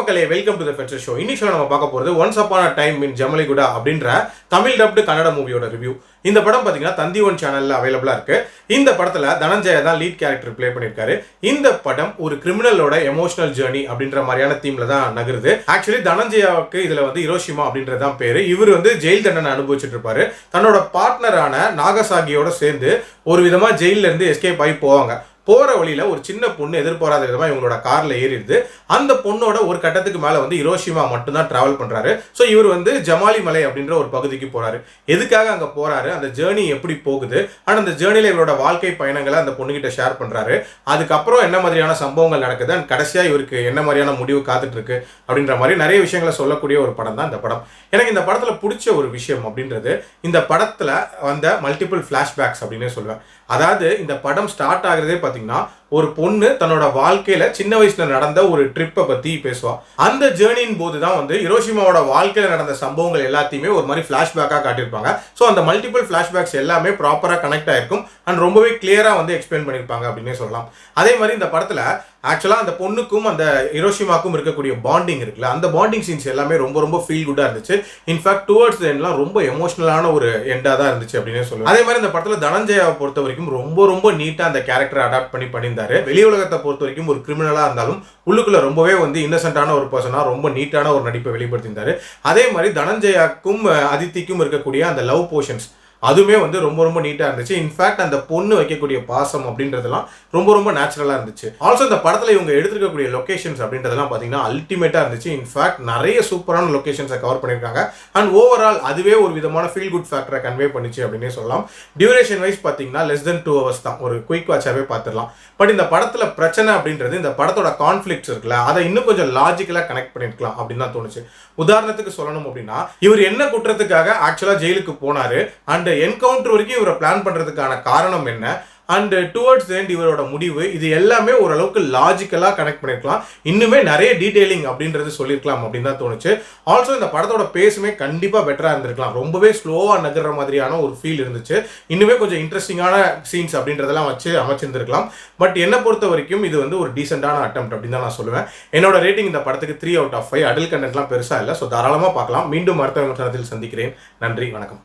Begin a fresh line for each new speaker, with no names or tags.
மக்களே, welcome to the fencer show. இன்னைக்கு நம்ம பார்க்க போறது once upon a time in Jamaligudda அப்படின்ற தமிழ் டப்டு கன்னட மூவியோட ரிவ்யூ. இந்த படம் பாத்தீங்கன்னா தந்தி ஒன் சேனல்ல அவைலபிளா இருக்கு. இந்த படத்துல தனஞ்சய தான் லீட் கேரக்டர் ப்ளே பண்ணிருக்காரு. இந்த படம் ஒரு கிரிமினலோட எமோஷனல் ஜர்னி அப்படின்ற மாதிரியான தீம்ல தான் நகருது. ஆக்சுவலி தனஞ்சயாவுக்கு இதுல வந்து ஹிரோஷிமா அப்படின்றதான் பேரு. இவர் வந்து ஜெயில் தண்டனை அனுபவிச்சுட்டு இருப்பாரு. தன்னோட பார்ட்னரான நாகசாகியோட சேர்ந்து ஒரு விதமா ஜெயில இருந்து எஸ்கேப் ஆகி போவாங்க. போற வழியில ஒரு சின்ன பொண்ணு எதிர்பாராத விதமா இவங்களோட கார்ல ஏறிடுது. அந்த பொண்ணோட ஒரு கட்டத்துக்கு மேல வந்து ஹிரோஷிமா மட்டும் தான் டிராவல் பண்றாரு. சோ இவர் வந்து ஜமாலி மலை அப்படின்ற ஒரு பகுதிக்கு போறாரு. எதுக்காக அங்க போறாரு, அந்த ஜேர்னி எப்படி போகுது, ஆனா அந்த ஜேர்னில இவரோட வாழ்க்கை பயணங்களை அந்த பொண்ணுகிட்ட ஷேர் பண்றாரு. அதுக்கப்புறம் என்ன மாதிரியான சம்பவங்கள் நடக்குது, அண்ட் கடைசியா இவருக்கு என்ன மாதிரியான முடிவு காத்துட்டு இருக்கு அப்படின்ற மாதிரி நிறைய விஷயங்களை சொல்லக்கூடிய ஒரு படம் தான் இந்த படம். எனக்கு இந்த படத்துல பிடிச்ச ஒரு விஷயம் அப்படின்றது, இந்த படத்துல வந்த மல்டிபிள் பிளாஷ்பேக்ஸ் அப்படின்னு சொல்லுவேன். அதாவது இந்த படம் ஸ்டார்ட் ஆகுறதே பாத்தீங்கன்னா ஒரு பொண்ணு தன்னோட வாழ்க்கையில சின்ன வயசுல நடந்த ஒரு ட்ரிப்பை பத்தி பேசுவா. அந்த ஜேர்னியின் போது தான் வந்து ஹிரோஷிமாவோட வாழ்க்கையில நடந்த சம்பவங்கள் எல்லாத்தையுமே ஒரு மாதிரி பிளாஷ்பேக்கா காட்டியிருப்பாங்க. ஸோ அந்த மல்டிபிள் பிளாஷ்பேக்ஸ் எல்லாமே ப்ராப்பரா கனெக்ட் ஆயிருக்கும் அண்ட் ரொம்பவே கிளியரா வந்து எக்ஸ்பிளைன் பண்ணியிருப்பாங்க அப்படின்னே சொல்லலாம். அதே மாதிரி இந்த படத்துல ஆக்சுவலா அந்த பொண்ணுக்கும் அந்த ஹிரோஷிமாக்கும் இருக்கக்கூடிய பாண்டிங் இருக்குல்ல, அந்த பாண்டிங் சீன்ஸ் எல்லாமே ரொம்ப ரொம்ப ஃபீல் குட்டா இருந்துச்சு. இன்ஃபேக்ட் டுவர்ட்ஸ் எண்ட்லாம் ரொம்ப எமோஷனலான ஒரு எண்டா தான் இருந்துச்சு அப்படின்னே சொல்லுவேன். அதே மாதிரி இந்த படத்துல தனஞ்சயாவை பொறுத்த வரைக்கும் ரொம்ப ரொம்ப நீட்டா அந்த கேரக்டரை அடாப்ட் பண்ணியிருந்தாரு. வெளி உலகத்தை பொறுத்த வரைக்கும் ஒரு கிரிமினலா இருந்தாலும் உள்ளுக்குள்ள ரொம்பவே வந்து இன்னசென்டான ஒரு பர்சனா ரொம்ப நீட்டான ஒரு நடிப்பை வெளிப்படுத்தியிருந்தாரு. அதே மாதிரி தனஞ்சயாக்கும் அதித்திக்கும் இருக்கக்கூடிய அந்த லவ் போர்ஷன்ஸ் அதுவுமே வந்து ரொம்ப ரொம்ப நீட்டா இருந்துச்சு. இன்ஃபேக்ட் அந்த பொண்ணு வைக்கக்கூடிய பாசம் அப்படின்றதெல்லாம் ரொம்ப ரொம்ப நேச்சுரலா இருந்துச்சு. ஆல்சோ இந்த படத்துல இவங்க எடுத்துக்கக்கூடிய லொகேஷன்ஸ் அப்படின்றதெல்லாம் பாத்தீங்கன்னா அல்டிமேட்டா இருந்துச்சு. இன்ஃபேக்ட் நிறைய சூப்பரான லொகேஷன்ஸை கவர் பண்ணியிருக்காங்க. அண்ட் ஓவரால் அதுவே ஒரு விதமான ஃபீல் குட் ஃபேக்டரை கன்வே பண்ணிச்சு அப்படின்னே சொல்லலாம். டியூரேஷன் வைஸ் பாத்தீங்கன்னா லெஸ் தென் 2 hours தான், ஒரு குயிக் வாட்சாவே பார்த்துடலாம். பட் இந்த படத்துல பிரச்சனை அப்படின்றது, இந்த படத்தோட கான்ஃபிளிக்ட்ஸ் இருக்குல்ல, அதை இன்னும் கொஞ்சம் லாஜிக்கலா கனெக்ட் பண்ணிருக்கலாம் அப்படின்னு தான் தோணுச்சு. உதாரணத்துக்கு சொல்லணும் அப்படின்னா, இவர் என்ன குற்றத்துக்காக ஆக்சுவலா ஜெயிலுக்கு போனாரு, அண்ட் என்கவுண்டர் வரைக்கும் இவரை பிளான் பண்றதுக்கான காரணம் என்ன, அண்ட் டுவர்ட்ஸ் எண்ட் இவரோட முடிவு, இது எல்லாமே ஓரளவுக்கு லாஜிக்கலா கனெக்ட் பண்ணிருக்கலாம். இன்னுமே நிறைய டீடைலிங் அப்படின்றது சொல்லியிருக்கலாம் அப்படின்னு தான் தோணுச்சு. ஆல்சோ இந்த படத்தோட பேஸுமே கண்டிப்பா பெட்டரா இருந்திருக்கலாம். ரொம்பவே ஸ்லோவா நகர்ற மாதிரியான ஒரு ஃபீல் இருந்துச்சு. இன்னுமே கொஞ்சம் இன்ட்ரெஸ்டிங்கான சீன்ஸ் அப்படின்றதெல்லாம் வச்சு அமைச்சிருந்திருக்கலாம். பட் என்னை பொறுத்த வரைக்கும் இது வந்து ஒரு டீசென்டான அட்டெம்ப்ட் அப்படின்னு தான் நான் சொல்லுவேன். என்னோட ரேட்டிங் இந்த படத்துக்கு 3 out of 5. அடல்ட் கண்டென்ட்லாம் பெருசா இல்லை. ஸோ தாராளமா பார்க்கலாம். மீண்டும் அடுத்த விமர்சனத்தில் சந்திக்கிறேன். நன்றி, வணக்கம்.